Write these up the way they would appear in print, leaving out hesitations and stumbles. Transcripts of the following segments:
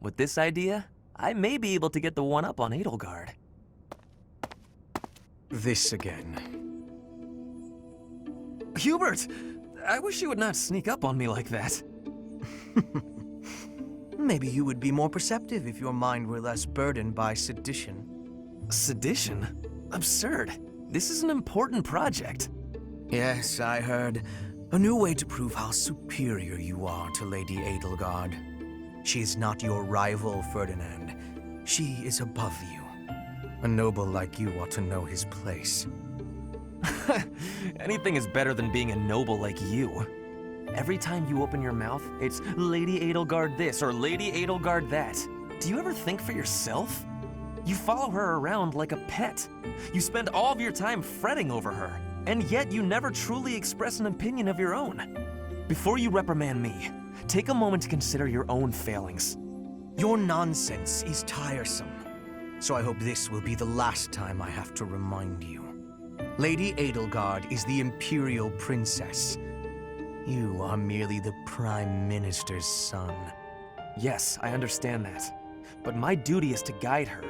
With this idea, I may be able to get the one up on Edelgard. This again. Hubert! I wish you would not sneak up on me like that. Maybe you would be more perceptive if your mind were less burdened by sedition. Sedition? Absurd. This is an important project. Yes, I heard. A new way to prove how superior you are to Lady Edelgard. She is not your rival, Ferdinand. She is above you. A noble like you ought to know his place. Anything is better than being a noble like you. Every time you open your mouth, it's Lady Edelgard this or Lady Edelgard that. Do you ever think for yourself? You follow her around like a pet. You spend all of your time fretting over her, and yet you never truly express an opinion of your own. Before you reprimand me, take a moment to consider your own failings. Your nonsense is tiresome, so I hope this will be the last time I have to remind you. Lady Edelgard is the Imperial Princess. You are merely the Prime Minister's son. Yes, I understand that. But my duty is to guide her,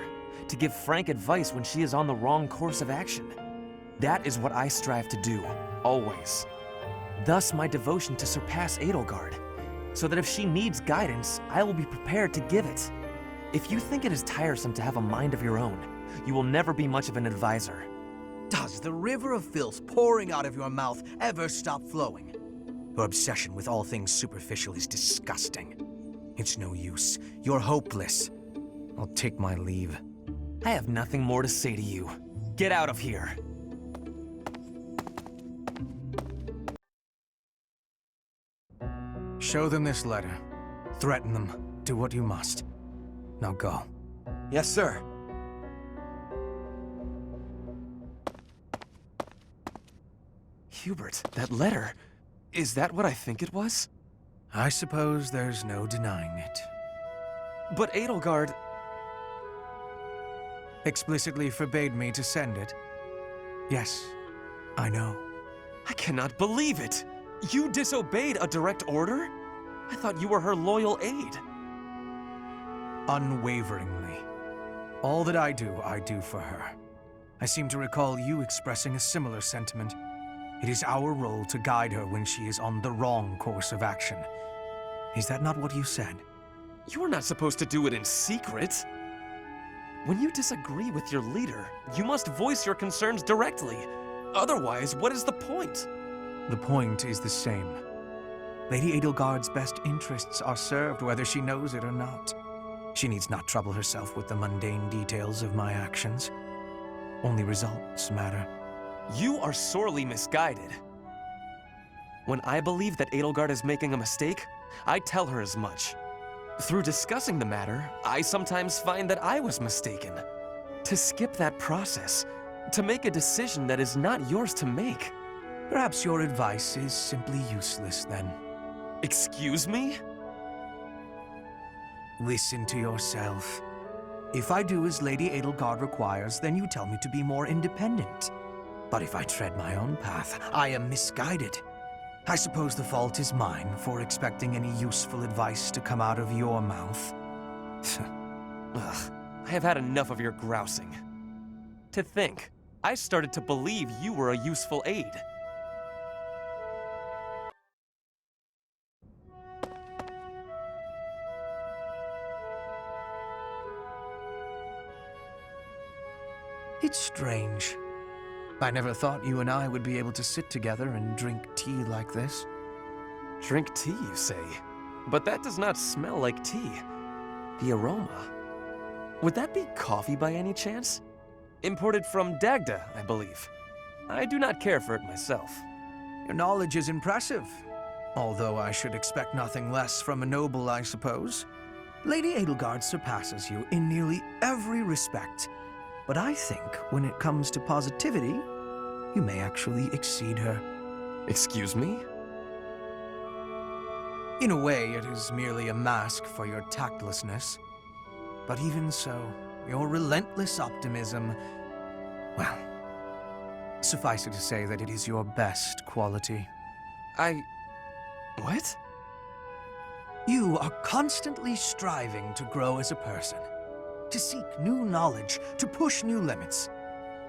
to give frank advice when she is on the wrong course of action. That is what I strive to do, always. Thus my devotion to surpass Edelgard, so that if she needs guidance, I will be prepared to give it. If you think it is tiresome to have a mind of your own, you will never be much of an advisor. Does the river of filth pouring out of your mouth ever stop flowing? Your obsession with all things superficial is disgusting. It's no use. You're hopeless. I'll take my leave. I have nothing more to say to you. Get out of here. Show them this letter. Threaten them. Do what you must. Now go. Yes, sir. Hubert, that letter. Is that what I think it was? I suppose there's no denying it. But Edelgard explicitly forbade me to send it. Yes, I know. I cannot believe it! You disobeyed a direct order? I thought you were her loyal aide. Unwaveringly. All that I do for her. I seem to recall you expressing a similar sentiment. It is our role to guide her when she is on the wrong course of action. Is that not what you said? You are not supposed to do it in secret. When you disagree with your leader, you must voice your concerns directly. Otherwise, what is the point? The point is the same. Lady Edelgard's best interests are served whether she knows it or not. She needs not trouble herself with the mundane details of my actions. Only results matter. You are sorely misguided. When I believe that Edelgard is making a mistake, I tell her as much. Through discussing the matter, I sometimes find that I was mistaken. To skip that process, to make a decision that is not yours to make. Perhaps your advice is simply useless then. Excuse me? Listen to yourself. If I do as Lady Edelgard requires, then you tell me to be more independent. But if I tread my own path, I am misguided. I suppose the fault is mine for expecting any useful advice to come out of your mouth. Ugh, I have had enough of your grousing. To think, I started to believe you were a useful aide. It's strange. I never thought you and I would be able to sit together and drink tea like this. Drink tea, you say? But that does not smell like tea. The aroma. Would that be coffee by any chance? Imported from Dagda, I believe. I do not care for it myself. Your knowledge is impressive. Although I should expect nothing less from a noble, I suppose. Lady Edelgard surpasses you in nearly every respect. But I think when it comes to positivity, you may actually exceed her. Excuse me? In a way, it is merely a mask for your tactlessness. But even so, your relentless optimism, well, suffice it to say that it is your best quality. What? You are constantly striving to grow as a person, to seek new knowledge, to push new limits.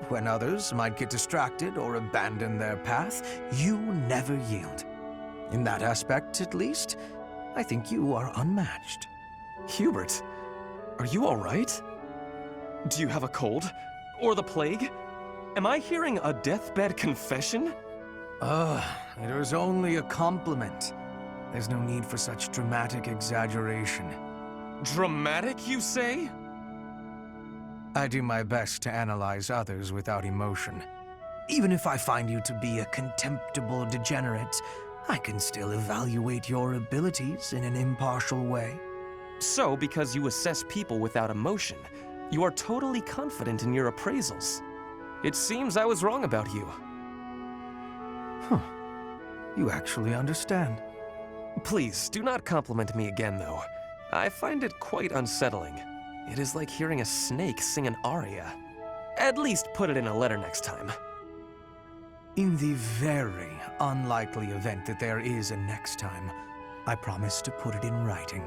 When others might get distracted or abandon their path, you never yield. In that aspect, at least, I think you are unmatched. Hubert, are you all right? Do you have a cold? Or the plague? Am I hearing a deathbed confession? It was only a compliment. There's no need for such dramatic exaggeration. Dramatic, you say? I do my best to analyze others without emotion. Even if I find you to be a contemptible degenerate, I can still evaluate your abilities in an impartial way. So, because you assess people without emotion, you are totally confident in your appraisals. It seems I was wrong about you. You actually understand. Please, do not compliment me again, though. I find it quite unsettling. It is like hearing a snake sing an aria. At least put it in a letter next time. In the very unlikely event that there is a next time, I promise to put it in writing.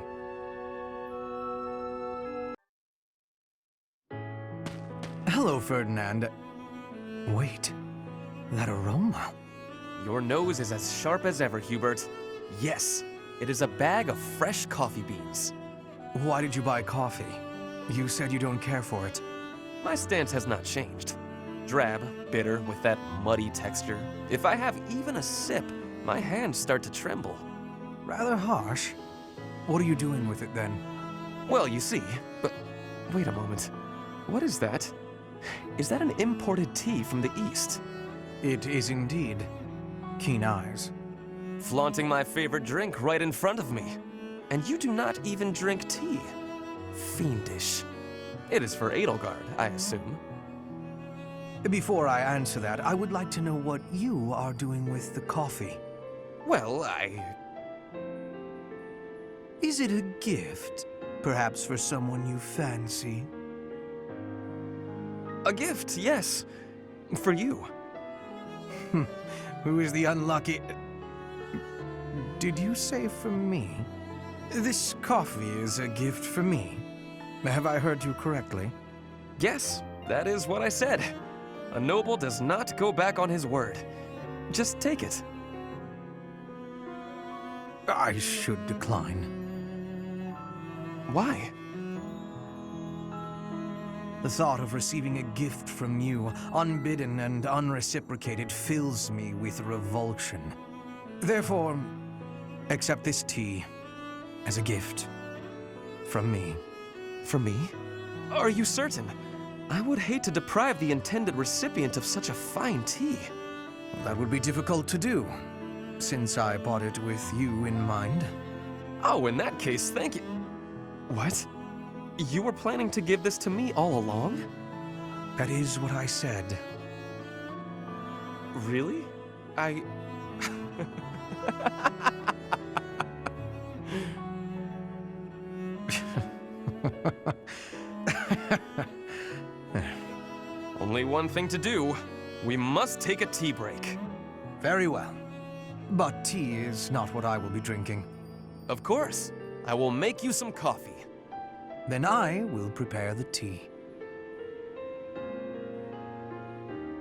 Hello, Ferdinand. Wait, that aroma. Your nose is as sharp as ever, Hubert. Yes, it is a bag of fresh coffee beans. Why did you buy coffee? You said you don't care for it. My stance has not changed. Drab, bitter, with that muddy texture. If I have even a sip, my hands start to tremble. Rather harsh. What are you doing with it then? Well, you see, but wait a moment. What is that? Is that an imported tea from the East? It is indeed. Keen eyes. Flaunting my favorite drink right in front of me. And you do not even drink tea. Fiendish. It is for Edelgard, I assume. Before I answer that, I would like to know what you are doing with the coffee. Well, Is it a gift? Perhaps for someone you fancy? A gift, yes. For you. Who is the unlucky... Did you say for me? This coffee is a gift for me. Have I heard you correctly? Yes, that is what I said. A noble does not go back on his word. Just take it. I should decline. Why? The thought of receiving a gift from you, unbidden and unreciprocated, fills me with revulsion. Therefore, accept this tea as a gift from me. From me? Are you certain? I would hate to deprive the intended recipient of such a fine tea. That would be difficult to do, since I bought it with you in mind. Oh, in that case, thank you. What? You were planning to give this to me all along? That is what I said. Really? Only one thing to do. We must take a tea break. Very well. But tea is not what I will be drinking. Of course. I will make you some coffee. Then I will prepare the tea.